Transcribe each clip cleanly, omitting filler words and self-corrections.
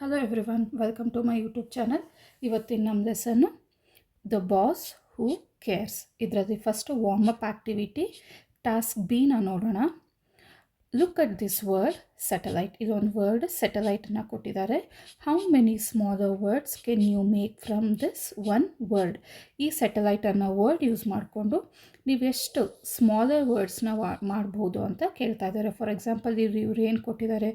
Hello everyone, welcome to my YouTube channel. ಇವತ್ತಿನ ನಮ್ಮ lesson the boss who cares. ಇದರಲ್ಲಿ first warm up activity task ಬಿನ ನೋಡೋಣ. Look at this word satellite. ಇದೊಂದು word ಸ್ಯಾಟಲೈಟನ್ನು ಕೊಟ್ಟಿದ್ದಾರೆ. How many smaller words can you make from this one word. ಈ satellite ಅನ್ನೋ ವರ್ಡ್ ಯೂಸ್ ಮಾಡಿಕೊಂಡು ನೀವೆಷ್ಟು ಸ್ಮಾಲರ್ ವರ್ಡ್ಸ್ನ ಮಾಡ್ಬೋದು ಅಂತ ಕೇಳ್ತಾ ಇದ್ದಾರೆ. ಫಾರ್ ಎಕ್ಸಾಂಪಲ್ ಇವ್ರು ಏನು ಕೊಟ್ಟಿದ್ದಾರೆ,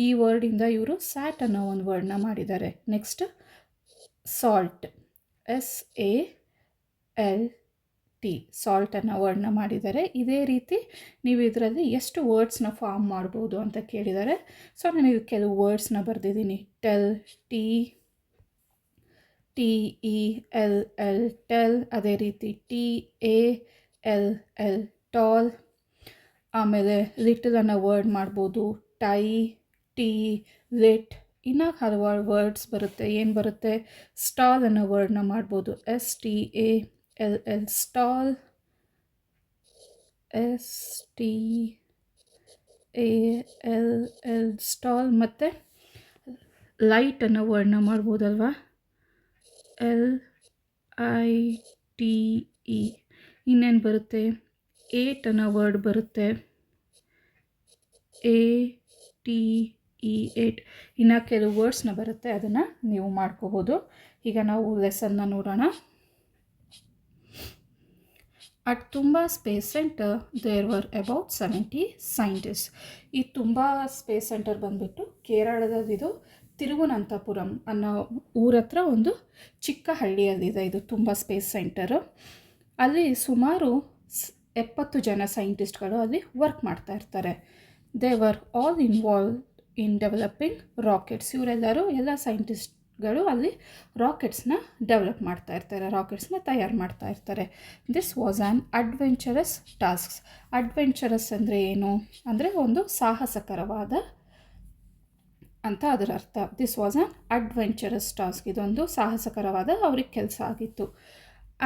ಈ ವರ್ಡಿಂದ ಇವರು ಸ್ಯಾಟ್ ಅನ್ನೋ ಒಂದು ವರ್ಡ್ನ ಮಾಡಿದ್ದಾರೆ. ನೆಕ್ಸ್ಟ್ ಸಾಲ್ಟ್, SALT, ಸಾಲ್ಟ್ ಅನ್ನೋ ವರ್ಡ್ನ ಮಾಡಿದ್ದಾರೆ. ಇದೇ ರೀತಿ ನೀವು ಇದರಲ್ಲಿ ಎಷ್ಟು ವರ್ಡ್ಸ್ನ ಫಾರ್ಮ್ ಮಾಡ್ಬೋದು ಅಂತ ಕೇಳಿದ್ದಾರೆ. ಸೊ ನಾನು ಇದು ಕೆಲವು ವರ್ಡ್ಸ್ನ ಬರೆದಿದ್ದೀನಿ. Tell, TELL, tell. ಅದೇ ರೀತಿ TALL, ಟಾಲ್. ಆಮೇಲೆ ಲಿಟಲ್ ಅನ್ನೋ ವರ್ಡ್ ಮಾಡ್ಬೋದು. Tie, lit. ಇನ್ನು ಹಲವಾರು ವರ್ಡ್ಸ್ ಬರುತ್ತೆ. ಏನು ಬರುತ್ತೆ, ಸ್ಟಾಲ್ ಅನ್ನೋ ವರ್ಡ್ನ ಮಾಡ್ಬೋದು. STALL, stall. STALL, stall. ಮತ್ತು ಲೈಟ್ ಅನ್ನೋ ವರ್ಡ್ನ ಮಾಡ್ಬೋದಲ್ವಾ, LITE. ಇನ್ನೇನು ಬರುತ್ತೆ, ಏಟ್ ಅನ್ನೋ ವರ್ಡ್ ಬರುತ್ತೆ, ATE. ಇನ್ನು ಕೆಲವು ವರ್ಡ್ಸ್ನ ಬರುತ್ತೆ, ಅದನ್ನು ನೀವು ಮಾಡ್ಕೋಬೋದು. ಈಗ ನಾವು ಲೆಸನ್ನ ನೋಡೋಣ. At Thumba space centre there were about 70 scientist. ಈ ತುಂಬಾ ಸ್ಪೇಸ್ ಸೆಂಟರ್ ಬಂದುಬಿಟ್ಟು ಕೇರಳದಲ್ಲಿದು ತಿರುವನಂತಪುರಂ ಅನ್ನೋ ಊರತ್ರ ಒಂದು ಚಿಕ್ಕ ಹಳ್ಳಿಯಲ್ಲಿದೆ ಇದು ತುಂಬಾ ಸ್ಪೇಸ್ ಸೆಂಟರು. ಅಲ್ಲಿ ಸುಮಾರು 70 ಜನ ಸೈಂಟಿಸ್ಟ್ಗಳು ಅಲ್ಲಿ ವರ್ಕ್ ಮಾಡ್ತಾ ಇರ್ತಾರೆ. They were all involve in developing rockets. ಇವರೆಲ್ಲರೂ ಎಲ್ಲ ಸೈಂಟಿಸ್ಟ್ಗಳು ಅಲ್ಲಿ ರಾಕೆಟ್ಸ್ನ ಡೆವಲಪ್ ಮಾಡ್ತಾ ಇರ್ತಾರೆ, ರಾಕೆಟ್ಸ್ನ ತಯಾರು ಮಾಡ್ತಾ ಇರ್ತಾರೆ. This was an adventurous tasks. Adventurous ಅಂದರೆ ಏನು ಅಂದರೆ ಒಂದು ಸಾಹಸಕರವಾದ ಅಂತ ಅದರ ಅರ್ಥ. This was an adventurous task. ಇದೊಂದು ಸಾಹಸಕರವಾದ ಅವ್ರಿಗೆ ಕೆಲಸ ಆಗಿತ್ತು.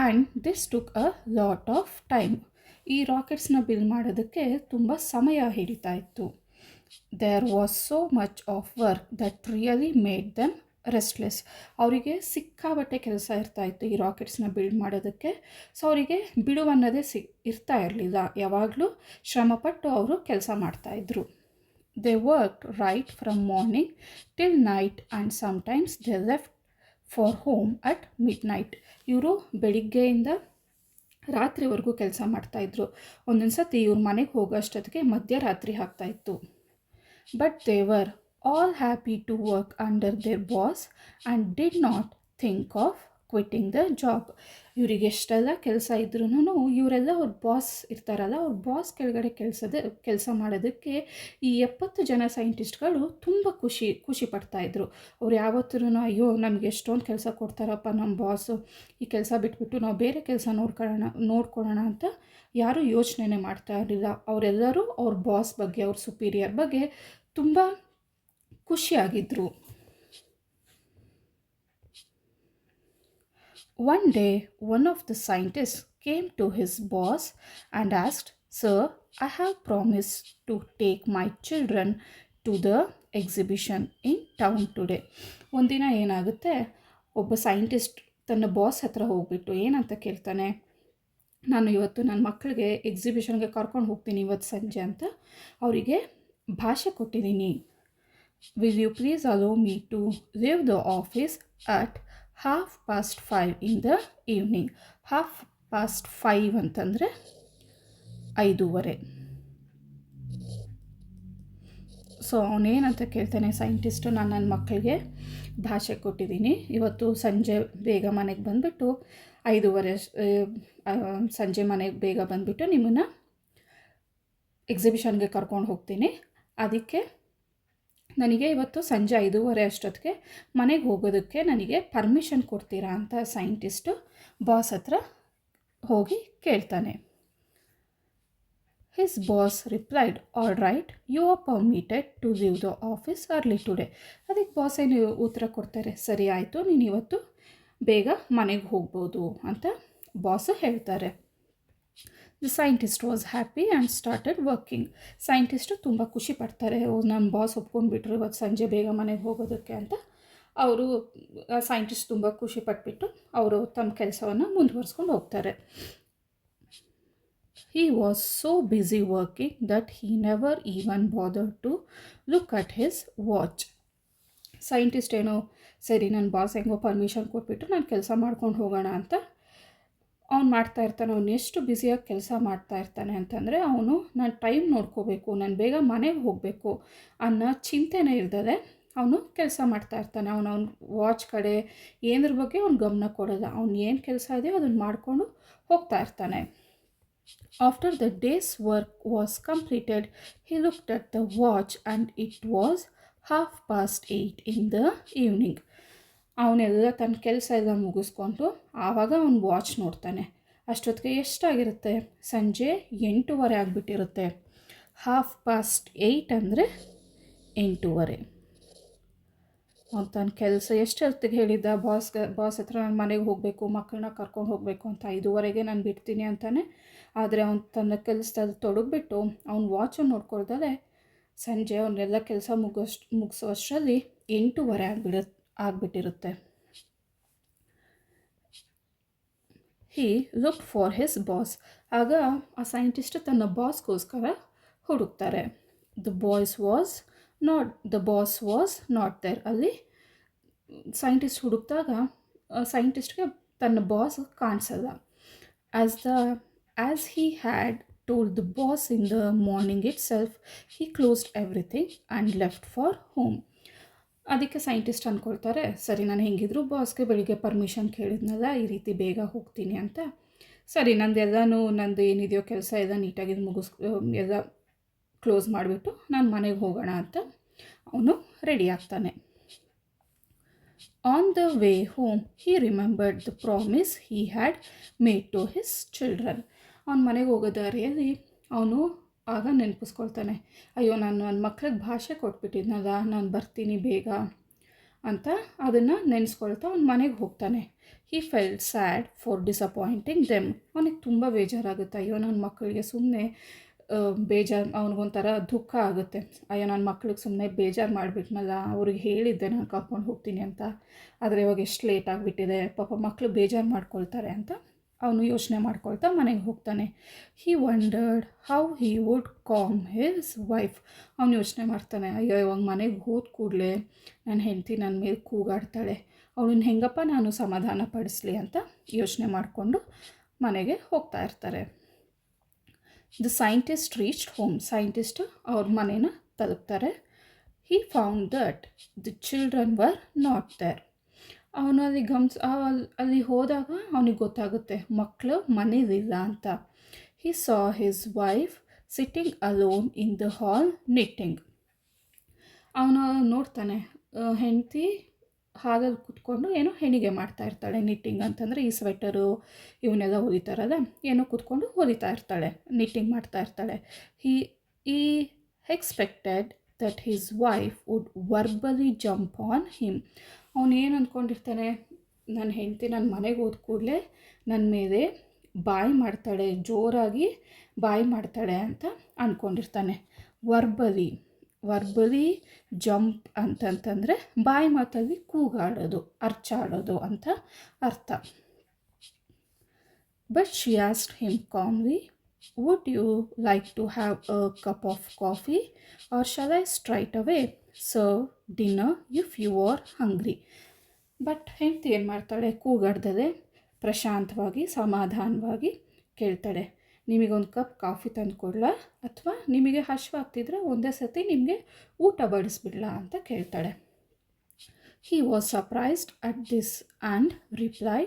And this took a lot of time. ಈ ರಾಕೆಟ್ಸ್ನ ಬಿಲ್ಡ್ ಮಾಡೋದಕ್ಕೆ ತುಂಬ ಸಮಯ ಹಿಡಿತಾ ಇತ್ತು. There was so much of work that really made them restless. ಅವರಿಗೆ ಸಿಕ್ಕಾಬಟ್ಟೆ ಕೆಲಸ ಇರ್ತಾ ಇತ್ತು ಈ ರಾಕೆಟ್ಸ್ನ ಬಿಲ್ಡ್ ಮಾಡೋದಕ್ಕೆ. ಸೊ ಅವರಿಗೆ ಬಿಡುವನ್ನೋದೇ ಇರ್ತಾ ಇರಲಿಲ್ಲ. ಯಾವಾಗಲೂ ಶ್ರಮಪಟ್ಟು ಅವರು ಕೆಲಸ ಮಾಡ್ತಾಯಿದ್ರು. They worked right from morning till night and sometimes they left for home at mid night. ಇವರು ಬೆಳಿಗ್ಗೆಯಿಂದ ರಾತ್ರಿವರೆಗೂ ಕೆಲಸ ಮಾಡ್ತಾಯಿದ್ರು. ಒಂದೊಂದು ಸತಿ ಇವ್ರ ಮನೆಗೆ ಹೋಗೋಷ್ಟೊತ್ತಿಗೆ ಮಧ್ಯರಾತ್ರಿ ಆಗ್ತಾಯಿತ್ತು. But they were all happy to work under their boss and did not think of quitting the job. ಇವರಿಗೆ ಎಷ್ಟೆಲ್ಲ ಕೆಲಸ ಇದ್ರೂ ಇವರೆಲ್ಲ ಅವ್ರ ಬಾಸ್ ಇರ್ತಾರಲ್ಲ, ಅವ್ರ ಬಾಸ್ ಕೆಳಗಡೆ ಕೆಲಸ ಮಾಡೋದಕ್ಕೆ ಈ 70 ಜನ ಸೈಂಟಿಸ್ಟ್ಗಳು ತುಂಬ ಖುಷಿ ಪಡ್ತಾಯಿದ್ರು. ಅವ್ರು ಯಾವತ್ತೂ ಅಯ್ಯೋ ನಮಗೆ ಎಷ್ಟೊಂದು ಕೆಲಸ ಕೊಡ್ತಾರಪ್ಪ ನಮ್ಮ ಬಾಸು, ಈ ಕೆಲಸ ಬಿಟ್ಬಿಟ್ಟು ನಾವು ಬೇರೆ ಕೆಲಸ ನೋಡ್ಕೊಳ್ಳೋಣ ಅಂತ ಯಾರೂ ಯೋಚನೆ ಮಾಡ್ತಾ ಇರಲಿಲ್ಲ. ಅವರೆಲ್ಲರೂ ಅವ್ರ ಬಾಸ್ ಬಗ್ಗೆ, ಅವ್ರ ಸುಪೀರಿಯರ್ ಬಗ್ಗೆ ತುಂಬ ಖುಷಿಯಾಗಿದ್ದರು. One day, one of the scientists came to his boss and asked, "Sir, I have promised to take my children to the exhibition in town today." ಒಂದಿನ ಏನಾಗುತ್ತೆ, ಒಬ್ಬ ಸೈಂಟಿಸ್ಟ್ ತನ್ನ ಬಾಸ್ ಹತ್ರ ಹೋಗ್ಬಿಟ್ಟು ಏನಂತ ಕೇಳ್ತಾನೆ, ನಾನು ಇವತ್ತು ನನ್ನ ಮಕ್ಕಳಿಗೆ ಎಕ್ಸಿಬಿಷನ್ಗೆ ಕರ್ಕೊಂಡು ಹೋಗ್ತೀನಿ ಇವತ್ತು ಸಂಜೆ ಅಂತ ಅವರಿಗೆ ಭಾಷೆ ಕೊಟ್ಟಿದ್ದೀನಿ. Will you please allow me to leave the office at 5:30 in the evening. 5:30 ಅಂತಂದರೆ 5:30. ಸೊ ಅವನೇನಂತ ಕೇಳ್ತಾನೆ ಸೈಂಟಿಸ್ಟು, ನಾನು ನನ್ನ ಮಕ್ಕಳಿಗೆ ಭಾಷೆ ಕೊಟ್ಟಿದ್ದೀನಿ, ಇವತ್ತು ಸಂಜೆ ಬೇಗ ಮನೆಗೆ ಬಂದುಬಿಟ್ಟು 5:30 ಸಂಜೆ ಮನೆಗೆ ಬೇಗ ಬಂದುಬಿಟ್ಟು ನಿಮ್ಮನ್ನು ಎಕ್ಸಿಬಿಷನ್ಗೆ ಕರ್ಕೊಂಡು ಹೋಗ್ತೀನಿ. ಅದಕ್ಕೆ ನನಗೆ ಇವತ್ತು ಸಂಜೆ 5:30 ಅಷ್ಟೊತ್ತಿಗೆ ಮನೆಗೆ ಹೋಗೋದಕ್ಕೆ ನನಗೆ ಪರ್ಮಿಷನ್ ಕೊಡ್ತೀರಾ ಅಂತ ಸೈಂಟಿಸ್ಟು ಬಾಸ್ ಹತ್ರ ಹೋಗಿ ಕೇಳ್ತಾನೆ. His boss replied, all right, you are permitted to leave the office early today. ಅದಕ್ಕೆ ಬಾಸ್ ಏನು ಉತ್ತರ ಕೊಡ್ತಾರೆ, ಸರಿ ಆಯಿತು, ನೀನು ಇವತ್ತು ಬೇಗ ಮನೆಗೆ ಹೋಗ್ಬೋದು ಅಂತ ಬಾಸು ಹೇಳ್ತಾರೆ. The scientist was happy and started working. Scientist ತುಂಬ ಖುಷಿ ಪಡ್ತಾರೆ, ನನ್ನ ಬಾಸ್ ಒಪ್ಕೊಂಡ್ಬಿಟ್ರು ಇವತ್ತು ಸಂಜೆ ಬೇಗ ಮನೆಗೆ ಹೋಗೋದಕ್ಕೆ ಅಂತ ಅವರು ಸೈಂಟಿಸ್ಟ್ ತುಂಬ ಖುಷಿ ಪಟ್ಬಿಟ್ಟು ಅವರು ತಮ್ಮ ಕೆಲಸವನ್ನು ಮುಂದುವರಿಸ್ಕೊಂಡು ಹೋಗ್ತಾರೆ. He was so busy working that he never even bothered to look at his watch. Scientist ಏನೋ ಸರಿ ನನ್ನ ಬಾಸ್ ಹೆಂಗೋ ಪರ್ಮಿಷನ್ ಕೊಟ್ಬಿಟ್ಟು ನಾನು ಕೆಲಸ ಮಾಡ್ಕೊಂಡು ಹೋಗೋಣ ಅಂತ ಅವ್ನು ಮಾಡ್ತಾ ಇರ್ತಾನೆ. ಅವ್ನು ಎಷ್ಟು ಬ್ಯುಸಿಯಾಗಿ ಕೆಲಸ ಮಾಡ್ತಾ ಇರ್ತಾನೆ ಅಂತಂದರೆ ಅವನು ನಾನು ಟೈಮ್ ನೋಡ್ಕೋಬೇಕು, ನಾನು ಬೇಗ ಮನೆಗೆ ಹೋಗಬೇಕು ಅನ್ನೋ ಚಿಂತೆನೇ ಇರ್ತದೆ. ಅವನು ಕೆಲಸ ಮಾಡ್ತಾ ಇರ್ತಾನೆ. ಅವನು ವಾಚ್ ಕಡೆ ಏನರ ಬಗ್ಗೆ ಅವ್ನು ಗಮನ ಕೊಡೋಲ್ಲ. ಅವ್ನು ಏನು ಕೆಲಸ ಇದೆಯೋ ಅದನ್ನು ಮಾಡಿಕೊಂಡು ಹೋಗ್ತಾ ಇರ್ತಾನೆ. After the day's work was completed, he looked at the watch and it was 8:30 in the evening. ಅವನೆಲ್ಲ ತನ್ನ ಕೆಲಸ ಎಲ್ಲ ಮುಗಿಸ್ಕೊಂಡು ಆವಾಗ ಅವನು ವಾಚ್ ನೋಡ್ತಾನೆ. ಅಷ್ಟೊತ್ತಿಗೆ ಎಷ್ಟಾಗಿರುತ್ತೆ? ಸಂಜೆ 8:30 ಆಗಿಬಿಟ್ಟಿರುತ್ತೆ. 8:30 ಅಂದರೆ 8:30. ಅವ್ನು ತನ್ನ ಕೆಲಸ ಎಷ್ಟೊತ್ತಿಗೆ ಹೇಳಿದ್ದ ಬಾಸ್ ಹತ್ರ ನಾನು ಮನೆಗೆ ಹೋಗಬೇಕು, ಮಕ್ಕಳನ್ನ ಕರ್ಕೊಂಡು ಹೋಗಬೇಕು ಅಂತ 5:30ಗೆ ನಾನು ಬಿಡ್ತೀನಿ ಅಂತಾನೆ. ಆದರೆ ಅವ್ನು ತನ್ನ ಕೆಲಸದಲ್ಲಿ ತೊಡಗಿಬಿಟ್ಟು ಅವ್ನು ವಾಚನ್ನು ನೋಡ್ಕೊಳ್ದಲೆ ಸಂಜೆ ಅವನ್ನೆಲ್ಲ ಕೆಲಸ ಮುಗಿಸೋ ಅಷ್ಟರಲ್ಲಿ 8:30 ಆಗಿಬಿಟ್ಟಿರುತ್ತೆ. He look for his boss. ಆಗ ಆ ಸೈಂಟಿಸ್ಟ್ ತನ್ನ ಬಾಸ್ಗೋಸ್ಕರ ಹುಡುಕ್ತಾರೆ. The boss was not there. ಅಲ್ಲಿ ಸೈಂಟಿಸ್ಟ್ ಹುಡುಕಿದಾಗ ಸೈಂಟಿಸ್ಟ್ಗೆ ತನ್ನ ಬಾಸ್ ಕಾಣಿಸಲ್ಲ. As he had told the boss in the morning itself, he closed everything and left for home. ಅದಕ್ಕೆ ಸೈಂಟಿಸ್ಟ್ ಅಂದ್ಕೊಳ್ತಾರೆ, ಸರಿ ನಾನು ಹೆಂಗಿದ್ರು ಬಾಸ್ಗೆ ಬೆಳಿಗ್ಗೆ ಪರ್ಮಿಷನ್ ಕೇಳಿದ್ನಲ್ಲ, ಈ ರೀತಿ ಬೇಗ ಹೋಗ್ತೀನಿ ಅಂತ. ಸರಿ ನಂದು ಏನಿದೆಯೋ ಕೆಲಸ ಎಲ್ಲ ನೀಟಾಗಿ ಎಲ್ಲ ಕ್ಲೋಸ್ ಮಾಡಿಬಿಟ್ಟು ನಾನು ಮನೆಗೆ ಹೋಗೋಣ ಅಂತ ಅವನು ರೆಡಿ ಆಗ್ತಾನೆ. On the way home he remembered the promise he had made to his children. ಅವನ ಮನೆಗೆ ಹೋಗೋ ದಾರಿಯಲ್ಲಿ ಅವನು ಆಗ ನೆನಪಿಸ್ಕೊಳ್ತಾನೆ, ಅಯ್ಯೋ ನಾನು ನನ್ನ ಮಕ್ಳಿಗೆ ಭಾಷೆ ಕೊಟ್ಬಿಟ್ಟಿದ್ನಲ್ಲ, ನಾನು ಬರ್ತೀನಿ ಬೇಗ ಅಂತ ಅದನ್ನು ನೆನೆಸ್ಕೊಳ್ತಾ ಅವ್ನ ಮನೆಗೆ ಹೋಗ್ತಾನೆ. He felt sad for disappointing them. ಅವನಿಗೆ ತುಂಬ ಬೇಜಾರಾಗುತ್ತೆ. ಅಯ್ಯೋ ನನ್ನ ಮಕ್ಕಳಿಗೆ ಸುಮ್ಮನೆ ಅವನಿಗೊಂಥರ ದುಃಖ ಆಗುತ್ತೆ. ಅಯ್ಯೋ ನನ್ನ ಮಕ್ಳಿಗೆ ಸುಮ್ಮನೆ ಬೇಜಾರು ಮಾಡಿಬಿಟ್ನಲ್ಲ, ಅವ್ರಿಗೆ ಹೇಳಿದ್ದೆ ನಾನು ಕರ್ಕೊಂಡು ಹೋಗ್ತೀನಿ ಅಂತ, ಆದರೆ ಇವಾಗ ಎಷ್ಟು ಲೇಟ್ ಆಗಿಬಿಟ್ಟಿದೆ, ಪಾಪ ಮಕ್ಕಳು ಬೇಜಾರು ಮಾಡ್ಕೊಳ್ತಾರೆ ಅಂತ ಅವನು ಯೋಚನೆ ಮಾಡ್ಕೊಳ್ತಾ ಮನೆಗೆ ಹೋಗ್ತಾನೆ. He wondered how he would calm his wife. ಅವನು ಯೋಚನೆ ಮಾಡ್ತಾನೆ, ಅಯ್ಯೋ ಇವಾಗ ಮನೆಗೆ ಹೋದ ಕೂಡಲೇ ನನ್ನ ಹೆಂಡತಿ ನನ್ನ ಮೇಲೆ ಕೂಗಾಡ್ತಾಳೆ, ಅವಳನ್ನ ಹೆಂಗಪ್ಪ ನಾನು ಸಮಾಧಾನ ಪಡಿಸ್ಲಿ ಅಂತ ಯೋಚನೆ ಮಾಡಿಕೊಂಡು ಮನೆಗೆ ಹೋಗ್ತಾ ಇರ್ತಾರೆ. The scientist reached home. Scientist ಅವ್ರ ಮನೇನ ತಲುಪ್ತಾರೆ. He found that the children were not there. ಅವನು ಅಲ್ಲಿ ಹೋದಾಗ ಅವನಿಗೆ ಗೊತ್ತಾಗುತ್ತೆ ಮಕ್ಕಳು ಮನೇಲಿಲ್ಲ ಅಂತ. He saw his wife sitting alone in the hall knitting. ಅವನು ನೋಡ್ತಾನೆ ಹೆಂಡತಿ ಹಾಲಲ್ಲಿ ಕೂತ್ಕೊಂಡು ಏನೋ ಹೆಣಿಗೆ ಮಾಡ್ತಾ ಇರ್ತಾಳೆ. ನಿಟ್ಟಿಂಗ್ ಅಂತಂದರೆ ಈ ಸ್ವೆಟರು ಇವನ್ನೆಲ್ಲ ಹೊಲಿತಾರಲ್ಲ, ಏನೋ ಕೂತ್ಕೊಂಡು ಹೊಲಿತಾ ಇರ್ತಾಳೆ, ನಿಟ್ಟಿಂಗ್ ಮಾಡ್ತಾ ಇರ್ತಾಳೆ. He expected that his wife would verbally jump on him. ಅವನು ಏನು ಅಂದ್ಕೊಂಡಿರ್ತಾನೆ, ನನ್ನ ಹೆಂಡತಿ ನನ್ನ ಮನೆಗೆ ಹೋದ ಕೂಡಲೇ ನನ್ನ ಮೇಲೆ ಬಾಯಿ ಮಾಡ್ತಾಳೆ, ಜೋರಾಗಿ ಬಾಯಿ ಮಾಡ್ತಾಳೆ ಅಂತ ಅಂದ್ಕೊಂಡಿರ್ತಾನೆ. ವರ್ಬಲಿ ಜಂಪ್ ಅಂತಂತಂದರೆ ಬಾಯಿ ಮಾತಲ್ಲಿ ಕೂಗಾಡೋದು, ಅರ್ಚಾಡೋದು ಅಂತ ಅರ್ಥ. But she asked him calmly, would you like to have a cup of coffee or shall I straight away serve dinner if you are hungry. But ಹೆಂಡತಿ ಏನು ಮಾಡ್ತಾಳೆ, ಕೂಗಾಡ್ದಲೆ ಪ್ರಶಾಂತವಾಗಿ ಸಮಾಧಾನವಾಗಿ ಕೇಳ್ತಾಳೆ, ನಿಮಗೊಂದು ಕಪ್ ಕಾಫಿ ತಂದು ಕೊಡಲಾ ಅಥವಾ ನಿಮಗೆ ಹಶ್ವಾಗ್ತಿದ್ರೆ ಒಂದೇ ಸತಿ ನಿಮಗೆ ಊಟ ಬಡಿಸ್ಬಿಡ್ಲಾ ಅಂತ ಕೇಳ್ತಾಳೆ. He was surprised at this and reply,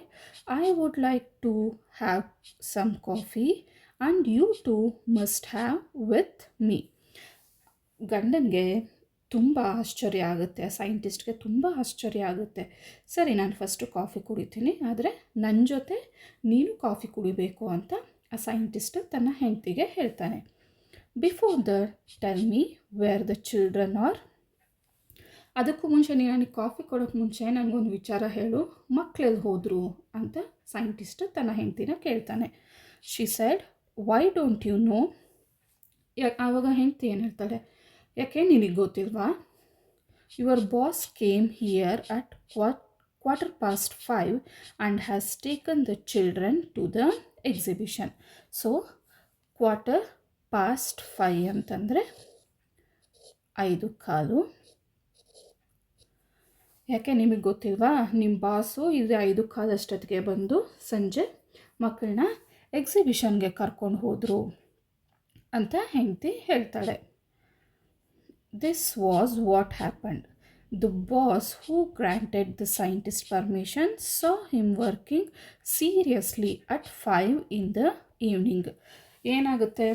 I would like to have some coffee and you too must have with me. ಗಂಡನಿಗೆ ತುಂಬ ಆಶ್ಚರ್ಯ ಆಗುತ್ತೆ, ಸೈಂಟಿಸ್ಟ್ಗೆ ತುಂಬ ಆಶ್ಚರ್ಯ ಆಗುತ್ತೆ. ಸರಿ ನಾನು ಫಸ್ಟು ಕಾಫಿ ಕುಡಿತೀನಿ, ಆದರೆ ನನ್ನ ಜೊತೆ ನೀನು ಕಾಫಿ ಕುಡಿಬೇಕು ಅಂತ ಆ ಸೈಂಟಿಸ್ಟ್ ತನ್ನ ಹೆಂಡತಿಗೆ ಹೇಳ್ತಾನೆ. Before that tell me where the children are. ಅದಕ್ಕೂ ಮುಂಚೆ ನೀನು ನನಗೆ ಕಾಫಿ ಕೊಡೋಕ್ಕೆ ಮುಂಚೆ ನನಗೊಂದು ವಿಚಾರ ಹೇಳು, ಮಕ್ಕಳೆಲ್ಲಿ ಹೋದರು ಅಂತ ಸೈಂಟಿಸ್ಟ್ ತನ್ನ ಹೆಂಡತಿನ ಕೇಳ್ತಾನೆ. She said, why don't you know. ಆವಾಗ ಹೆಂಡತಿ ಏನು ಹೇಳ್ತಾಳೆ, ಯಾಕೆ ನಿನಗೆ ಗೊತ್ತಿಲ್ವಾ. Your boss came here at quarter past 5 and has taken the children to the exhibition. So quarter past 5 ಅಂತಂದರೆ 5:15. ಯಾಕೆ ನಿಮಗೆ ಗೊತ್ತಿಲ್ವಾ, ನಿಮ್ಮ ಬಾಸು ಇದು 5:15 ಅಷ್ಟೊತ್ತಿಗೆ ಬಂದು ಸಂಜೆ ಮಕ್ಕಳನ್ನ ಎಕ್ಸಿಬಿಷನ್ಗೆ ಕರ್ಕೊಂಡು ಹೋದರು ಅಂತ ಹೆಂಡತಿ ಹೇಳ್ತಾಳೆ. This was what happened. The boss who granted the scientist permission saw him working seriously at 5 in the evening. ಏನಾಗುತ್ತೆ,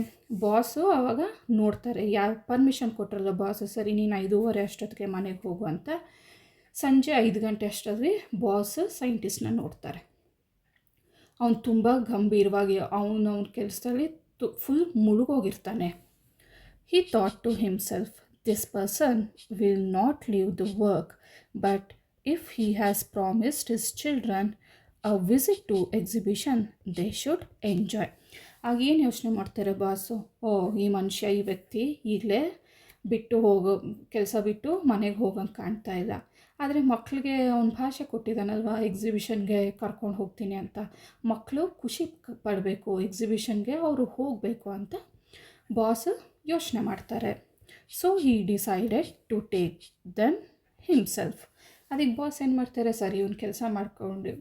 ಬಾಸು ಆವಾಗ ನೋಡ್ತಾರೆ, ಯಾವ ಪರ್ಮಿಷನ್ ಕೊಟ್ಟರಲ್ಲ ಬಾಸು, ಸರಿ ನೀನು 5:30 ಅಷ್ಟೊತ್ತಿಗೆ ಮನೆಗೆ ಹೋಗು ಅಂತ. ಸಂಜೆ 5 ಗಂಟೆ ಅಷ್ಟೊತ್ತಿಗೆ ಬಾಸ್ ಸೈಂಟಿಸ್ಟ್ನ ನೋಡ್ತಾರೆ. ಅವನು ತುಂಬ ಗಂಭೀರವಾಗಿ ಅವನ ಕೆಲಸದಲ್ಲಿ full ಮುಳುಗೋಗಿರ್ತಾನೆ. He thought to himself, this person will not leave the work, but if he has promised his children a visit to exhibition, they should enjoy. ಆಗೇನು ಯೋಚನೆ ಮಾಡ್ತಾರೆ ಬಾಸು, ಈ ಮನುಷ್ಯ, ಈ ವ್ಯಕ್ತಿ ಈಗಲೇ ಕೆಲಸ ಬಿಟ್ಟು ಮನೆಗೆ ಹೋಗಂಗೆ ಕಾಣ್ತಾ ಇಲ್ಲ. ಆದರೆ ಮಕ್ಕಳಿಗೆ ಅವನ ಭಾಷೆ ಕೊಟ್ಟಿದ್ದಾನಲ್ವ, ಎಕ್ಸಿಬಿಷನ್ಗೆ ಕರ್ಕೊಂಡು ಹೋಗ್ತೀನಿ ಅಂತ. ಮಕ್ಕಳು ಖುಷಿ ಪಡಬೇಕು, ಎಕ್ಸಿಬಿಷನ್ಗೆ ಅವರು ಹೋಗಬೇಕು ಅಂತ ಬಾಸ್ ಯೋಚನೆ ಮಾಡ್ತಾರೆ. So he decided to take them himself. ಅದಕ್ಕೆ ಬಾಸ್ ಏನು ಮಾಡ್ತಾರೆ, ಸರಿ ಇವನು ಕೆಲಸ ಮಾಡ್ಕೊಂಡು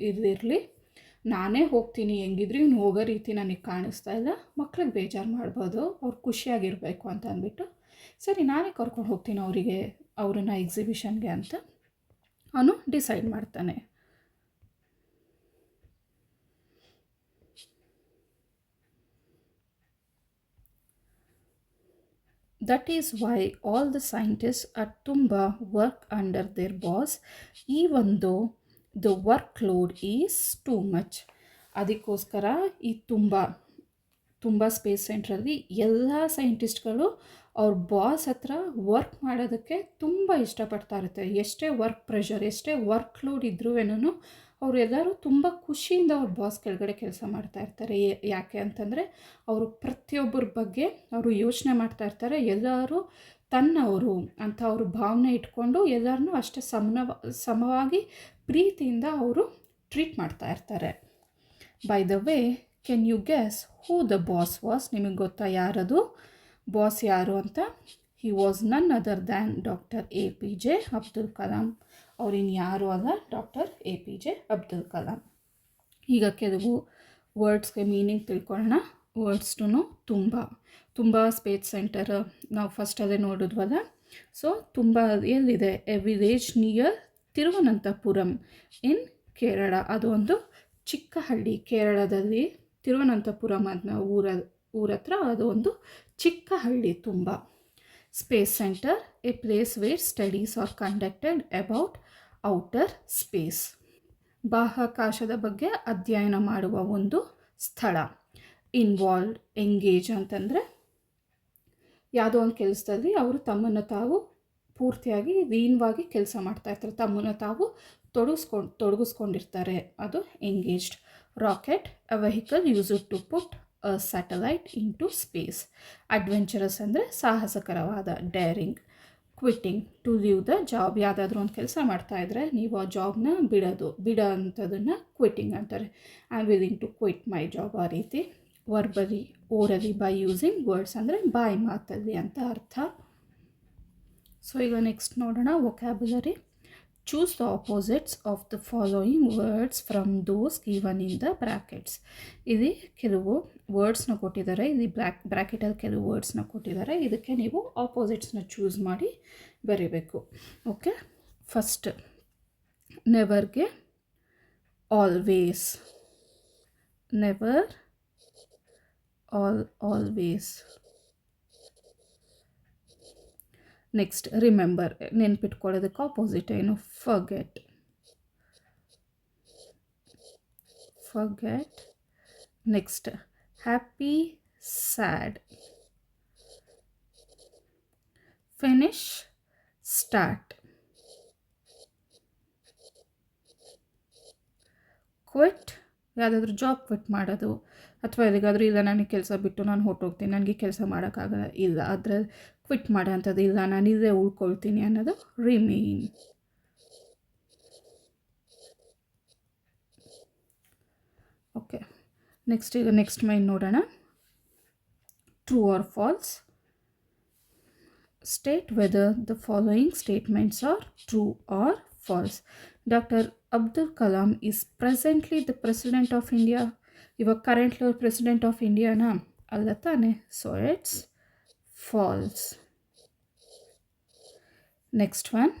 ಇದಿರಲಿ, ನಾನೇ ಹೋಗ್ತೀನಿ, ಹೆಂಗಿದ್ರು ಇವನು ಹೋಗೋ ರೀತಿ ನನಗೆ ಕಾಣಿಸ್ತಾ ಇಲ್ಲ, ಮಕ್ಳಿಗೆ ಬೇಜಾರು ಮಾಡ್ಬೋದು, ಅವ್ರು ಖುಷಿಯಾಗಿರಬೇಕು ಅಂತ ಅಂದ್ಬಿಟ್ಟು, ಸರಿ ನಾನೇ ಕರ್ಕೊಂಡು ಹೋಗ್ತೀನಿ ಅವ್ರನ್ನ ಎಕ್ಸಿಬಿಷನ್ಗೆ ಅಂತ ಅವನು ಡಿಸೈಡ್ ಮಾಡ್ತಾನೆ. That is why all the scientists at Tumba work under their boss, even though the workload is too much. ಅದಕ್ಕೋಸ್ಕರ ಈ ತುಂಬ ಸ್ಪೇಸ್ ಸೆಂಟ್ರಲ್ಲಿ ಎಲ್ಲ ಸೈಂಟಿಸ್ಟ್ಗಳು ಅವ್ರ ಬಾಸ್ ಹತ್ರ ವರ್ಕ್ ಮಾಡೋದಕ್ಕೆ ತುಂಬ ಇಷ್ಟಪಡ್ತಾ ಇರ್ತಾರೆ. ಎಷ್ಟೇ ವರ್ಕ್ ಪ್ರೆಷರ್, ಎಷ್ಟೇ ವರ್ಕ್ಲೋಡ್ ಇದ್ರೂ ಅವರು ಎಲ್ಲರೂ ತುಂಬ ಖುಷಿಯಿಂದ ಅವ್ರ ಬಾಸ್ ಕೆಳಗಡೆ ಕೆಲಸ ಮಾಡ್ತಾ ಇರ್ತಾರೆ. ಯಾಕೆ ಅಂತಂದರೆ ಅವರು ಪ್ರತಿಯೊಬ್ಬರ ಬಗ್ಗೆ ಅವರು ಯೋಚನೆ ಮಾಡ್ತಾ ಇರ್ತಾರೆ. ಎಲ್ಲರೂ ತನ್ನವರು ಅಂತ ಅವರು ಭಾವನೆ ಇಟ್ಕೊಂಡು ಎಲ್ಲರನ್ನೂ ಅಷ್ಟೇ ಸಮವಾಗಿ ಪ್ರೀತಿಯಿಂದ ಅವರು ಟ್ರೀಟ್ ಮಾಡ್ತಾ ಇರ್ತಾರೆ. By the way, can you guess who the boss was? ನಿಮಗೆ ಗೊತ್ತಾ ಯಾರದು ಬಾಸ್ ಯಾರು ಅಂತ? He was none other than doctor APJ Abdul Kalam. ಅವ್ರಿನ್ನು ಯಾರು ಅಲ್ಲ, ಡಾಕ್ಟರ್ APJ ಅಬ್ದುಲ್ ಕಲಾಂ. ಈಗ ಕೆಲವು ವರ್ಡ್ಸ್ಗೆ ಮೀನಿಂಗ್ ತಿಳ್ಕೊಳ್ಳೋಣ. ವರ್ಡ್ಸ್ಟು ತುಂಬ ಸ್ಪೇಸ್ ಸೆಂಟರ್ ನಾವು ಫಸ್ಟ್ ಅದೇ ನೋಡಿದ್ವಲ್ಲ. ಸೊ ತುಂಬ ಎಲ್ಲಿದೆ? ಎ ವಿಲೇಜ್ ನಿಯರ್ ತಿರುವನಂತಪುರಂ ಇನ್ ಕೇರಳ. ಅದು ಒಂದು ಚಿಕ್ಕ ಹಳ್ಳಿ ಕೇರಳದಲ್ಲಿ, ತಿರುವನಂತಪುರಂ ಅನ್ನೋ ಊರತ್ರ ಅದು ಒಂದು ಚಿಕ್ಕ ಹಳ್ಳಿ. ತುಂಬ space centre, A place where studies R conducted about outer space. ಬಾಹ್ಯಾಕಾಶದ ಬಗ್ಗೆ ಅಧ್ಯಯನ ಮಾಡುವ ಒಂದು ಸ್ಥಳ. ಇನ್ವಾಲ್ವ್ಡ್, ಎಂಗೇಜ್ ಅಂತಂದರೆ ಯಾವುದೋ ಒಂದು ಕೆಲಸದಲ್ಲಿ ಅವರು ತಮ್ಮನ್ನು ತಾವು ಪೂರ್ತಿಯಾಗಿ ಲೀನವಾಗಿ ಕೆಲಸ ಮಾಡ್ತಾ ಇರ್ತಾರೆ, ತಮ್ಮನ್ನು ತಾವು ತೊಡಗಿಸ್ಕೊಂಡಿರ್ತಾರೆ, ಅದು engaged. Rocket, a vehicle used to put a satellite into space. Adventurous ಅಂದರೆ ಸಾಹಸಕರವಾದ, daring. Quitting, to leave the job. ಯಾವುದಾದ್ರೂ ಒಂದು ಕೆಲಸ ಮಾಡ್ತಾಯಿದ್ರೆ ನೀವು ಆ ಜಾಬ್ನ ಬಿಡೋ ಅಂಥದನ್ನು ಕ್ವಿಟ್ಟಿಂಗ್ ಅಂತಾರೆ. I am willing to quit my job, ಆ ರೀತಿ. Verbally, orally, by using words ಅಂದರೆ ಬಾಯಿ ಮಾತಲ್ಲಿ ಅಂತ ಅರ್ಥ. ಸೊ ಈಗ ನೆಕ್ಸ್ಟ್ ನೋಡೋಣ vocabulary. Choose the opposites of the following words from those given in the brackets. ಇಲ್ಲಿ ಕೆಲವು ವರ್ಡ್ಸ್ನ ಕೊಟ್ಟಿದ್ದಾರೆ, ಇಲ್ಲಿ ಬ್ರ್ಯಾಕೆಟಲ್ಲಿ ಕೆಲವು ವರ್ಡ್ಸ್ನ ಕೊಟ್ಟಿದ್ದಾರೆ. ಇದಕ್ಕೆ ನೀವು ಆಪೋಸಿಟ್ಸ್ನ ಚೂಸ್ ಮಾಡಿ ಬರೀಬೇಕು. ಓಕೆ, ಫಸ್ಟ್ ನೆವರ್ಗೆ always, never, always. Next remember, ನೆನ್ಪಿಟ್ಕೊಳ್ಳೋದಕ್ಕೆ ಆಪೋಸಿಟ್ ಏನು? Forget. Next happy, sad. Finish, start. Quit, ಯಾವುದಾದ್ರೂ ಜಾಬ್ ಕ್ವಿಟ್ ಮಾಡೋದು, ಅಥವಾ ಎಲ್ಲಿಗಾದರೂ ಇಲ್ಲ ನನಗೆ ಕೆಲಸ ಬಿಟ್ಟು ನಾನು ಹೊರಟೋಗ್ತೀನಿ, ನನಗೆ ಕೆಲಸ ಮಾಡೋಕ್ಕಾಗಲ್ಲ, ಇಲ್ಲ, ಅದರ ಕ್ವಿಟ್ ಮಾಡೋ ಅಂಥದ್ದು, ಇಲ್ಲ ನಾನು ಇಲ್ಲೇ ಉಳ್ಕೊಳ್ತೀನಿ ಅನ್ನೋದು ರಿಮೇನ್. ಓಕೆ, ನೆಕ್ಸ್ಟ್ ಮೈನ್ ನೋಡೋಣ. True or false. State whether the following statements are true or false. Dr. Abdul Kalam is presently the President of India. ಇವಾಗ ಕರೆಂಟ್ಲಿ President of Indiana ಅಲ್ಲ ತಾನೆ, so it's false. Next one,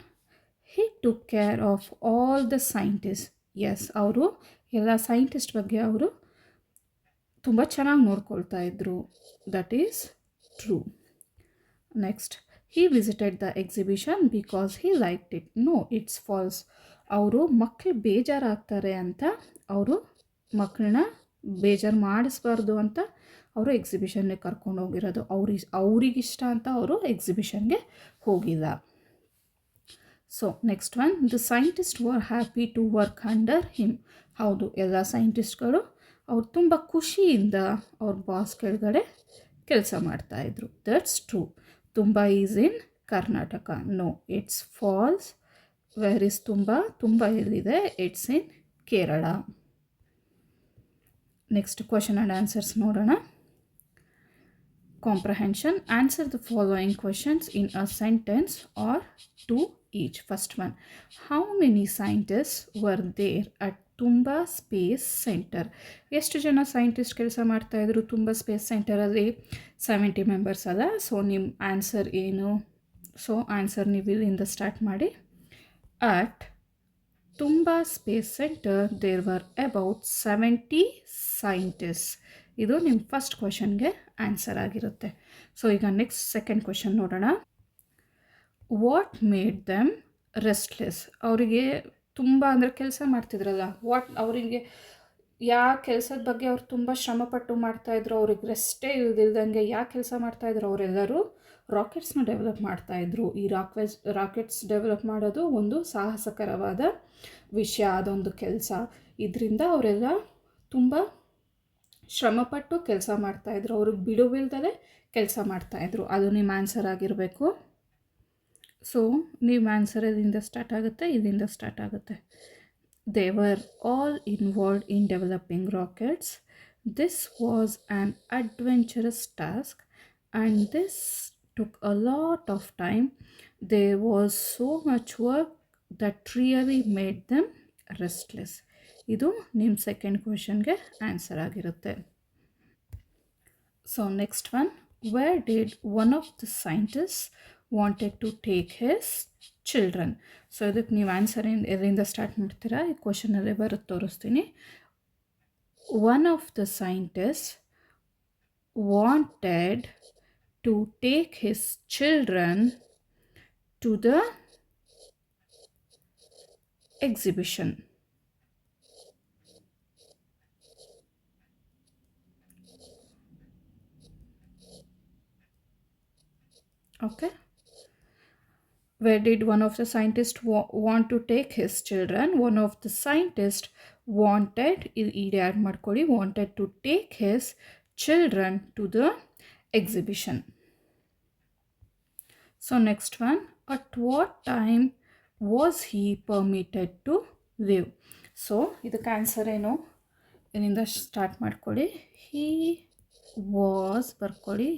he took care of all the scientists. Yes, ಅವರು ಎಲ್ಲ scientist ಬಗ್ಗೆ ಅವರು ತುಂಬ ಚೆನ್ನಾಗಿ ನೋಡ್ಕೊಳ್ತಾ ಇದ್ರು. That is true. Next, he visited the exhibition because he liked it. No, it's false. ಅವರು ಮಕ್ಕಳು ಬೇಜಾರಾಗ್ತಾರೆ ಅಂತ ಅವರು ಮಕ್ಕಳನ್ನ ಬೇಜಾರು ಮಾಡಿಸ್ಬಾರ್ದು ಅಂತ ಅವರು ಎಕ್ಸಿಬಿಷನ್ಗೆ ಕರ್ಕೊಂಡು ಹೋಗಿರೋದು. ಅವರಿಗಿಷ್ಟ ಅಂತ ಅವರು ಎಕ್ಸಿಬಿಷನ್ಗೆ ಹೋಗಿಲ್ಲ. So next one, the scientist were happy to work under him. ಹೌದು, ಎಲ್ಲ ಸೈಂಟಿಸ್ಟ್ಗಳು ಅವ್ರು ತುಂಬ ಖುಷಿಯಿಂದ ಅವ್ರ ಬಾಸ್ ಕೆಳಗಡೆ ಕೆಲಸ ಮಾಡ್ತಾಯಿದ್ರು. That's true. Thumba is in Karnataka. No, it's false. Where is Thumba ಎಲ್ಲಿದೆ? It's in Kerala. Next question and answers ನೋಡೋಣ. Comprehension. Answer the following questions in a sentence or two each. First one, how many scientist were there at Thumba space centre. ಎಷ್ಟು ಜನ scientist ಕೆಲಸ ಮಾಡ್ತಾಯಿದ್ರು Thumba space ಸೆಂಟರಲ್ಲಿ? 70 members ಅಲ್ಲ. So ನಿಮ್ಮ answer ಏನು? So answer ನೀವು ಇಲ್ಲಿಂದ ಸ್ಟಾರ್ಟ್ ಮಾಡಿ. At Thumba space centre there were about 70 scientist. ಇದು ನಿಮ್ಮ ಫಸ್ಟ್ ಕ್ವಶನ್ಗೆ ಆನ್ಸರ್ ಆಗಿರುತ್ತೆ. ಸೊ ಈಗ ನೆಕ್ಸ್ಟ್ ಸೆಕೆಂಡ್ ಕ್ವಶನ್ ನೋಡೋಣ. What made them restless. ಅವರಿಗೆ ತುಂಬ ಅಂದರೆ ಕೆಲಸ ಮಾಡ್ತಿದ್ರಲ್ಲ, ಅವರಿಗೆ ಯಾವ ಕೆಲಸದ ಬಗ್ಗೆ ಅವ್ರು ತುಂಬ ಶ್ರಮಪಟ್ಟು ಮಾಡ್ತಾಯಿದ್ರು, ಅವ್ರಿಗೆ ರೆಸ್ಟೇ ಇಲ್ದಿಲ್ದಂಗೆ ಯಾವ ಕೆಲಸ ಮಾಡ್ತಾಯಿದ್ರು? ಅವರೆಲ್ಲರೂ ರಾಕೆಟ್ಸ್ನ ಡೆವಲಪ್ ಮಾಡ್ತಾಯಿದ್ರು. ಈ ರಾಕೆಟ್ಸ್ ಡೆವಲಪ್ ಮಾಡೋದು ಒಂದು ಸಾಹಸಕರವಾದ ವಿಷಯ, ಅದೊಂದು ಕೆಲಸ. ಇದರಿಂದ ಅವರೆಲ್ಲ ತುಂಬ ಶ್ರಮಪಟ್ಟು ಕೆಲಸ ಮಾಡ್ತಾಯಿದ್ರು. ಅವ್ರಿಗೆ ಬಿಡುವಿಲ್ದಲೇ ಕೆಲಸ ಮಾಡ್ತಾಯಿದ್ರು. ಅದು ನಿಮ್ಮ ಆನ್ಸರ್ ಆಗಿರಬೇಕು. ಸೊ ನಿಮ್ಮ ಆನ್ಸರ್ ಇದರಿಂದ ಸ್ಟಾರ್ಟ್ ಆಗುತ್ತೆ, ಇದರಿಂದ ಸ್ಟಾರ್ಟ್ ಆಗುತ್ತೆ. They were all involved in developing rockets. This was an adventurous task and this took a lot of time. There was so much work that really made them restless. ಇದು ನಿಮ್ಮ second ಕ್ವೆಶನ್ಗೆ answer ಆಗಿರುತ್ತೆ. So next one, where did one of the scientist wanted to take his children. So ಇದಕ್ಕೆ ನೀವು answer ಎಲ್ಲಿಂದ start ಮಾಡ್ತೀರಾ? ಈ ಕ್ವಶನಲ್ಲೇ ಬರುತ್ತೆ, ತೋರಿಸ್ತೀನಿ. One of the scientist wanted to take his children to the exhibition. Okay, where did one of the scientists want to take his children? One of the scientists wanted, add ಮಾಡ್ಕೊಳ್ಳಿ, wanted to take his children to the exhibition. So next one, at what time was he permitted to live? So ಇದಕ್ಕೆ answer ಏನು? ಇದರಿಂದ start ಮಾಡ್ಕೊಳ್ಳಿ. he was ಬರ್ಕೊಳ್ಳಿ.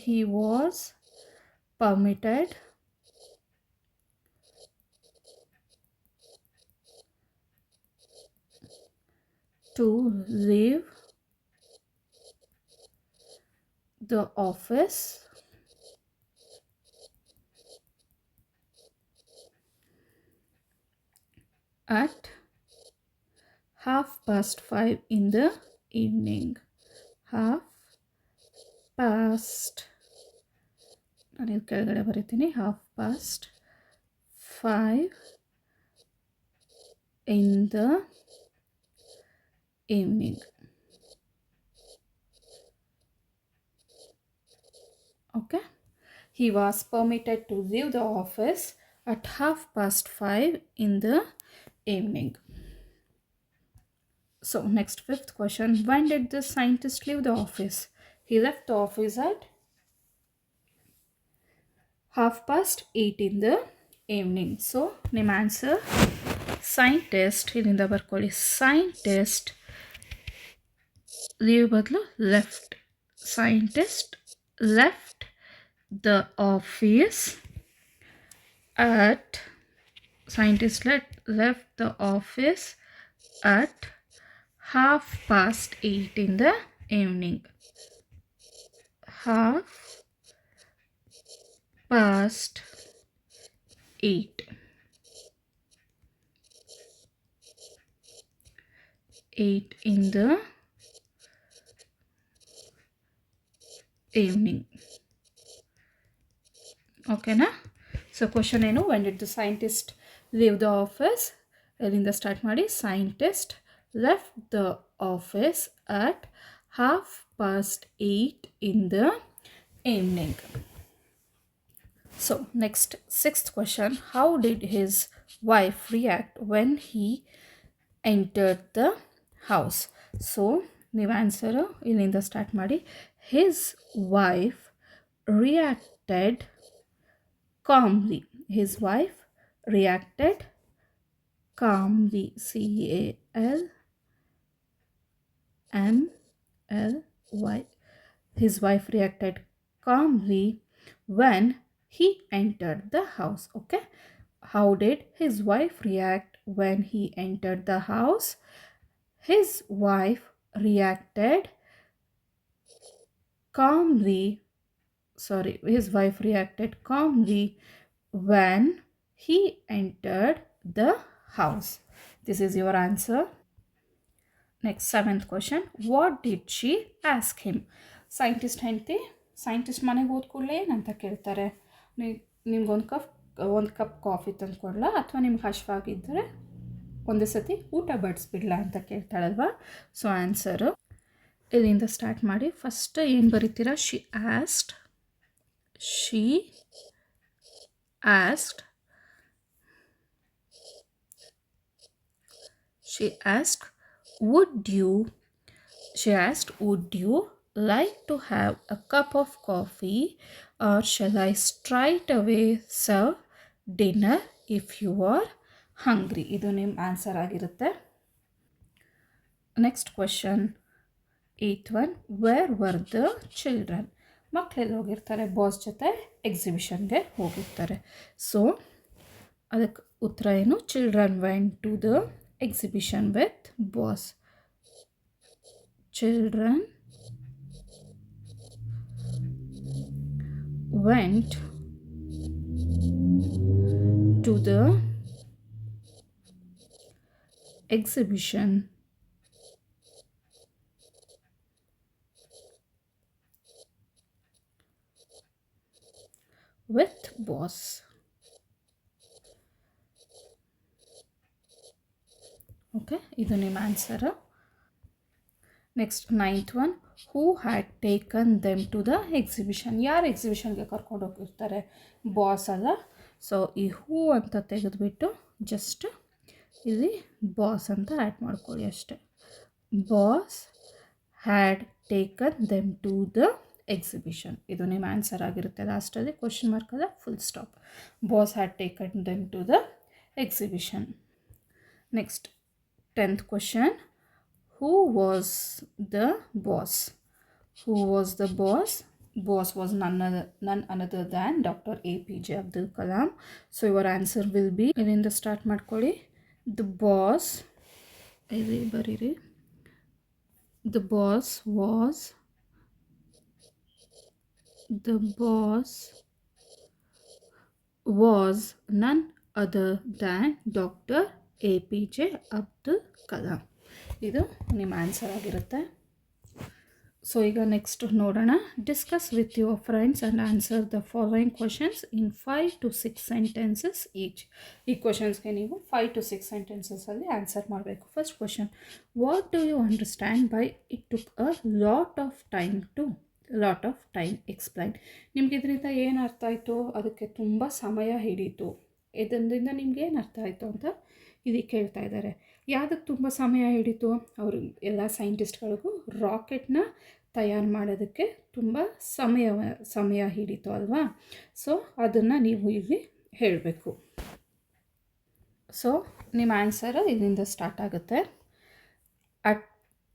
he was permitted to leave the office at 5:30 in the evening. 5:30, ನಾನು ಇಲ್ಲಿ ಕೆಳಗಡೆ ಬರೀತೀನಿ, 5:30 in the evening. Okay, he was permitted to leave the office at 5:30 in the evening. So next fifth question, when did the scientist leave the office? He left the office at 8:30 in the evening. So ನಿಮ್ಮ answer scientist, ಇಲ್ಲಿಂದ ಬರ್ಕೊಳ್ಳಿ. Scientist leave ಬದಲು left. Scientist left the office at scientist left the office at 8:30 in the evening. 8:30 in the evening. Okay na? So question ಏನು, when did the scientist leave the office? ಎಲ್ಲಿಂದ start ಮಾಡಿ. scientist left the office at 8:30 in the evening. So next sixth question, how did his wife react when he entered the house? So ನೀವು answer ಇಲ್ಲಿಂದ start ಮಾಡಿ. his wife reacted calmly. His wife reacted calmly. CALMLY. His wife reacted calmly when he entered the house. Okay. How did his wife react when he entered the house? His wife reacted calmly. His wife reacted calmly when he entered the house. This is your answer. Next seventh question, what did she ask him? Scientist ಹೆಂಡತಿ scientist ಮನೆಗೆ ಹೋದ ಕೂಡಲೇ ಏನಂತ ಕೇಳ್ತಾರೆ, ನಿಮ್ಗೊಂದು cup coffee ತಂದು ಕೊಡಲಾ, ಅಥವಾ ನಿಮ್ಗೆ ಹಶ್ವಾಗಿದ್ದರೆ ಒಂದೇ ಸತಿ ಊಟ ಬಡಿಸ್ಬಿಡ್ಲಾ ಅಂತ ಕೇಳ್ತಾಳಲ್ವಾ. ಸೊ ಆನ್ಸರು ಇಲ್ಲಿಂದ ಸ್ಟಾರ್ಟ್ ಮಾಡಿ. ಫಸ್ಟ್ ಏನು ಬರೀತೀರಾ, she asked, would you like to have a cup of coffee, or shall I straight away serve dinner if you are hungry? ಇದು ನಿಮ್ಮ ಆನ್ಸರ್ ಆಗಿರುತ್ತೆ. Next question 8th one, where were the children? ಮಕ್ಕಳೆಲ್ಲ ಹೋಗಿರ್ತಾರೆ, boss ಜೊತೆ ಎಕ್ಸಿಬಿಷನ್ಗೆ ಹೋಗಿರ್ತಾರೆ. So ಅದಕ್ಕೆ ಉತ್ತರ ಏನು, children went to the exhibition with boss. Children went to the exhibition with boss. Okay, ಇದು ನಿಮ್ಮ answer. Next 9th one, who had taken them to the exhibition? ಯಾರು ಎಕ್ಸಿಬಿಷನ್ಗೆ ಕರ್ಕೊಂಡು ಹೋಗಿರ್ತಾರೆ, ಬಾಸ್ ಅಲ್ಲ. ಸೊ ಈ ಹೂ ಅಂತ ತೆಗೆದುಬಿಟ್ಟು ಜಸ್ಟ್ ಇಲ್ಲಿ ಬಾಸ್ ಅಂತ ಆ್ಯಡ್ ಮಾಡ್ಕೊಳ್ಳಿ ಅಷ್ಟೆ. Boss had taken them to the exhibition, ಇದು ನಿಮ್ಮ ಆನ್ಸರ್ ಆಗಿರುತ್ತೆ. ಲಾಸ್ಟಲ್ಲಿ ಕ್ವಶನ್ ಮಾರ್ಕ್ ಅಲ್ಲ, full stop. Boss had taken them to the exhibition. Next 10th question, who was the boss? Boss was none other than Dr. APJ Abdul Kalam. So your answer will be, ಇಲ್ಲಿಂದ start ಮಾಡ್ಕೊಳ್ಳಿ. The boss was none other than Dr. APJ Abdul Kalam. ಇದು ನಿಮ್ಮ answer ಆಗಿರುತ್ತೆ. So ಈಗ next ನೋಡೋಣ. Discuss with your friends and answer the following questions in 5 to 6 sentences each. ಈ ಕ್ವಶನ್ಸ್ಗೆ ನೀವು 5 to 6 ಸೆಂಟೆನ್ಸಸಲ್ಲಿ ಆನ್ಸರ್ ಮಾಡಬೇಕು. First question, what do you understand by it took a lot of time explain? ನಿಮ್ಗೆ ಇದರಿಂದ ಏನು ಅರ್ಥ ಆಯಿತು? ಅದಕ್ಕೆ ತುಂಬ ಸಮಯ ಹಿಡೀತು. ಇದರಿಂದ ನಿಮ್ಗೆ ಏನು ಅರ್ಥ ಆಯಿತು ಅಂತ ಇದಕ್ಕೆ ಕೇಳ್ತಾ ಇದ್ದಾರೆ. ಯಾವುದಕ್ಕೆ ತುಂಬ ಸಮಯ ಹಿಡಿತು? ಅವರು ಎಲ್ಲ ಸೈಂಟಿಸ್ಟ್ಗಳಿಗೂ ರಾಕೆಟ್ನ ತಯಾರು ಮಾಡೋದಕ್ಕೆ ತುಂಬ ಸಮಯ ಹಿಡಿತು ಅಲ್ವಾ? ಸೊ ಅದನ್ನು ನೀವು ಇಲ್ಲಿ ಹೇಳಬೇಕು. ಸೊ ನಿಮ್ಮ ಆನ್ಸರು ಇಲ್ಲಿಂದ ಸ್ಟಾರ್ಟ್ ಆಗುತ್ತೆ. At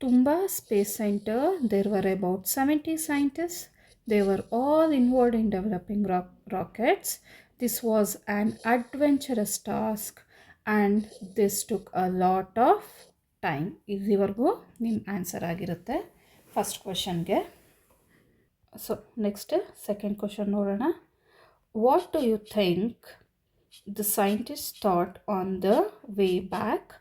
Thumba space centre there were about 70 scientists. They were all involved in developing rockets. This was an adventurous task and this took a lot of time. ಇಲ್ಲಿವರೆಗೂ ನಿಮ್ಮ ಆನ್ಸರ್ ಆಗಿರುತ್ತೆ ಫಸ್ಟ್ ಕ್ವೆಶನ್ಗೆ. So next second question ನೋಡೋಣ. What do you think the scientist thought on the way back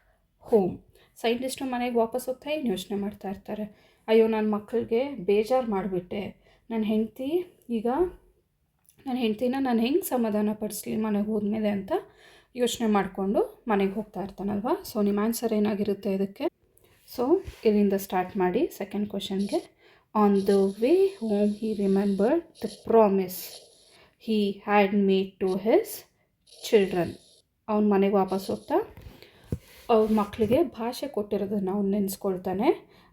home? Scientist ಮನೆಗೆ ವಾಪಸ್ ಹೋಗ್ತಾ ಏನು ಯೋಚನೆ ಮಾಡ್ತಾ ಇರ್ತಾರೆ? ಅಯ್ಯೋ, ನನ್ನ ಮಕ್ಕಳಿಗೆ ಬೇಜಾರು ಮಾಡಿಬಿಟ್ಟೆ, ನನ್ನ ಹೆಂಡ್ತಿನ ನಾನು ಹೆಂಗೆ ಸಮಾಧಾನ ಪಡಿಸ್ಲಿ ಮನೆಗೆ ಹೋದ್ಮೇಲೆ ಅಂತ ಯೋಚನೆ ಮಾಡಿಕೊಂಡು ಮನೆಗೆ ಹೋಗ್ತಾ ಇರ್ತಾನಲ್ವ. ಸೊ ನಿಮ್ಮ ಆನ್ಸರ್ ಏನಾಗಿರುತ್ತೆ ಇದಕ್ಕೆ? ಸೊ ಇಲ್ಲಿಂದ ಸ್ಟಾರ್ಟ್ ಮಾಡಿ ಸೆಕೆಂಡ್ ಕ್ವೆಶನ್ಗೆ. On the way home he remembered the promise he had made to his children. ಅವ್ನ ಮನೆಗೆ ವಾಪಸ್ ಹೋಗ್ತಾ ಅವ್ರ ಮಕ್ಕಳಿಗೆ ಭಾಷೆ ಕೊಟ್ಟಿರೋದನ್ನು ಅವ್ನು ನೆನೆಸ್ಕೊಳ್ತಾನೆ.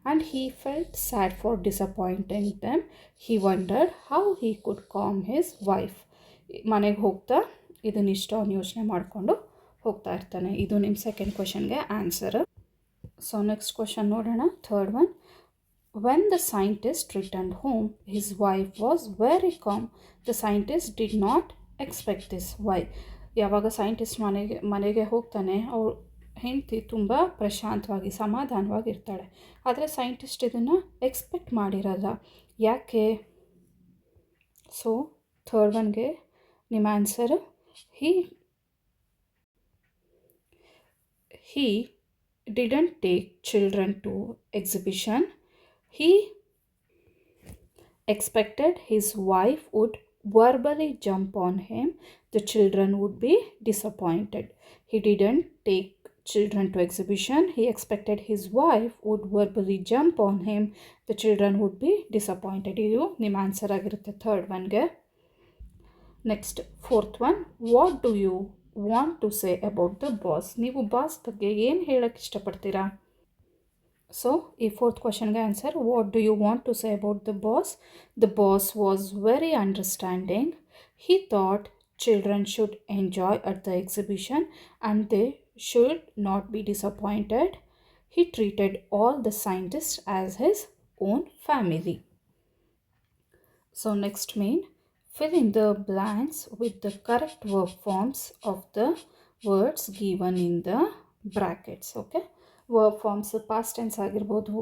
And he felt sad for disappointing them. He wondered how he could calm his wife. ಮನೆಗೆ ಹೋಗ್ತಾ ಇದನ್ನಿಷ್ಟು ಅವ್ನು ಯೋಚನೆ ಮಾಡಿಕೊಂಡು ಹೋಗ್ತಾ ಇರ್ತಾನೆ. ಇದು ನಿಮ್ಮ ಸೆಕೆಂಡ್ ಕ್ವೆಶನ್ಗೆ ಆನ್ಸರ್. ಸೊ ನೆಕ್ಸ್ಟ್ ಕ್ವೆಶನ್ ನೋಡೋಣ, third one. When the scientist returned home his wife was very calm. The scientist did not expect this. Why? ಯಾವಾಗ ಸೈಂಟಿಸ್ಟ್ ಮನೆಗೆ ಹೋಗ್ತಾನೆ ಅವ್ರು ಹೆಂಡತಿ ತುಂಬ ಪ್ರಶಾಂತವಾಗಿ ಸಮಾಧಾನವಾಗಿರ್ತಾಳೆ. ಆದರೆ ಸೈಂಟಿಸ್ಟ್ ಇದನ್ನು ಎಕ್ಸ್ಪೆಕ್ಟ್ ಮಾಡಿರಲ್ಲ. ಯಾಕೆ? ಸೊ ಥರ್ಡ್ ಒನ್ಗೆ ನಿಮ್ಮ answer he didn't take children to exhibition. He expected his wife would verbally jump on him. The children would be disappointed. He didn't take children to exhibition. He expected his wife would verbally jump on him. The children would be disappointed. ಇದು ನಿಮ್ಮ answer ಆಗಿರುತ್ತೆ third ಒನ್ಗೆ. Next fourth one. What do you want to say about the boss? ನೀವು boss ಬಗ್ಗೆ ಏನು ಹೇಳೋಕ್ಕೆ ಇಷ್ಟಪಡ್ತೀರಾ? So ಈ ಫೋರ್ತ್ ಕ್ವೆಶನ್ಗೆ answer, what do you want to say about the boss? The boss was very understanding. He thought children should enjoy at the exhibition and they should not be disappointed. He treated all the scientists as his own family. So next main, fill in the blanks with the correct verb forms of the words given in the brackets. Okay, verb forms past tense ಆಗಿರ್ಬೋದು,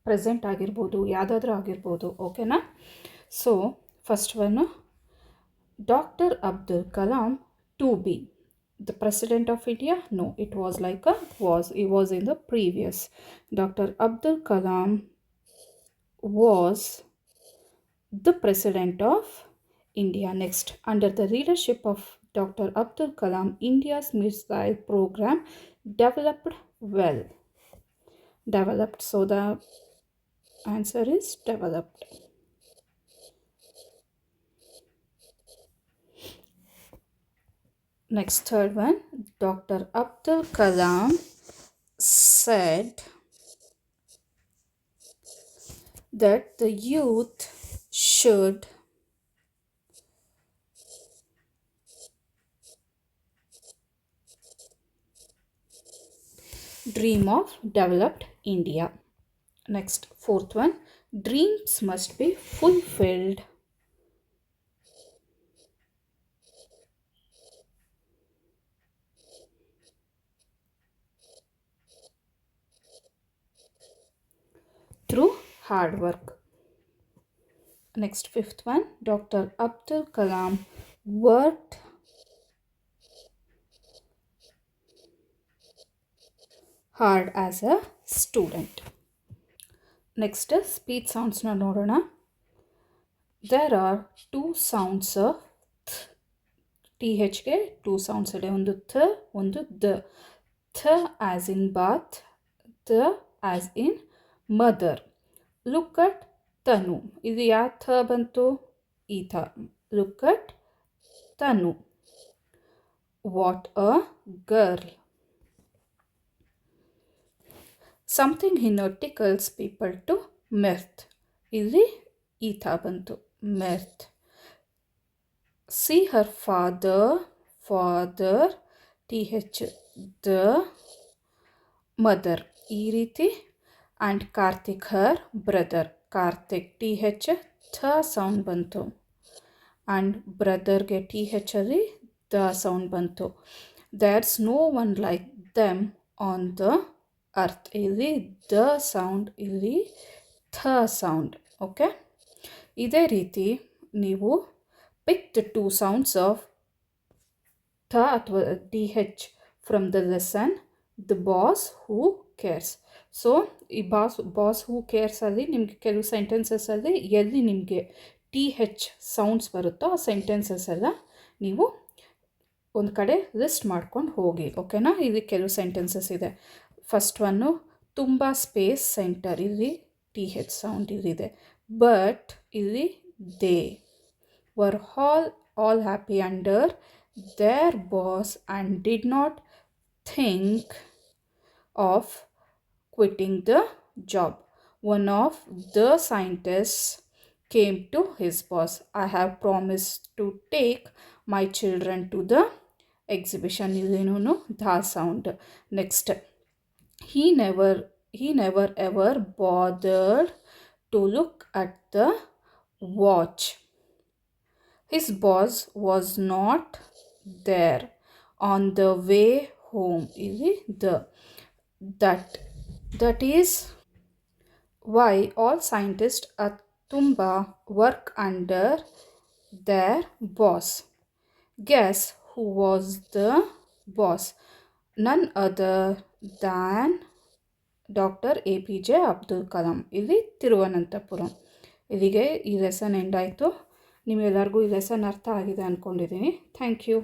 present ಆಗಿರ್ಬೋದು, ಯಾವುದಾದ್ರೂ ಆಗಿರ್ಬೋದು. ಓಕೆನಾ? So first one, Dr. Abdul Kalam to be the President of India? No, it was like a was. It was in the previous. Dr. Abdul Kalam was the President of India. Next, under the leadership of Dr. Abdul Kalam, India's missile program developed well. Developed. So the answer is developed. Next, third one. Dr. Abdul Kalam said that the youth should dream of developed India. Next, fourth one. Dreams must be fulfilled. Through hard work. Next, fifth one. Dr. Abdul Kalam worked hard as a student. Next, speech sounds na nodona. There are two sounds of th ಗೆ two sounds ಇದೆ. ಒಂದು th, ಒಂದು the. th as in bath, th as in mother. Look at Tanu. ಇದು ಯಾವ ಥ ಬಂತು? ಈ ಥ. Look at Tanu. What a girl. Something in tickles people to mirth. ಇಲ್ಲಿ ಈ ಥರ ಬಂತು mirth. See her father TH ದ ಮದರ್ ಈ ರೀತಿ. And Karthik her brother, Karthik TH ಥ ಸೌಂಡ್ ಬಂತು. ಆ್ಯಂಡ್ ಬ್ರದರ್ಗೆ TH ಅಲ್ಲಿ ದ ಸೌಂಡ್ ಬಂತು. There's no one like them on the earth. ಇಲ್ಲಿ ದ ಸೌಂಡ್, ಇಲ್ಲಿ ಥ ಸೌಂಡ್. ಓಕೆ, ಇದೇ ರೀತಿ ನೀವು ಪಿಕ್ ದ 2 ಸೌಂಡ್ಸ್ ಆಫ್ ಥ ಅಥವಾ TH from the lesson the boss who CARES. So ಈ ಬಾಸ್ ಹೂ ಕೇರ್ಸಲ್ಲಿ ನಿಮಗೆ ಕೆಲವು ಸೆಂಟೆನ್ಸಸ್ಸಲ್ಲಿ ಎಲ್ಲಿ ನಿಮಗೆ TH ಸೌಂಡ್ಸ್ ಬರುತ್ತೋ ಆ ಸೆಂಟೆನ್ಸಸ್ ಎಲ್ಲ ನೀವು ಒಂದು ಕಡೆ ಲಿಸ್ಟ್ ಮಾಡ್ಕೊಂಡು ಹೋಗಿ. ಓಕೆನಾ, ಇಲ್ಲಿ ಕೆಲವು ಸೆಂಟೆನ್ಸಸ್ ಇದೆ. ಫಸ್ಟ್ ಒನ್ನು, ತುಂಬ ಸ್ಪೇಸ್ ಸೆಂಟರ್, ಇಲ್ಲಿ TH ಸೌಂಡ್ ಇಲ್ಲಿದೆ. ಬಟ್ ಇಲ್ಲಿ they were all happy under their boss and did not think of quitting the job. One of the scientists came to his boss. I have promised to take my children to the exhibition. Illinunu the sound. Next, he never ever bothered to look at the watch. His boss was not there on the way home. Illi the that is why all scientists at Tumba work under their boss. Guess who was the boss? None other than Dr. APJ Abdul Kalam. ಇಲ್ಲಿ ತಿರುವನಂತಪುರಂ. ಇಲ್ಲಿಗೆ ಈ lesson end ಆಯಿತು. ನಿಮ್ಮೆಲ್ಲರಿಗೂ ಈ lesson ಅರ್ಥ ಆಗಿದೆ ಅಂದ್ಕೊಂಡಿದ್ದೀನಿ. Thank you.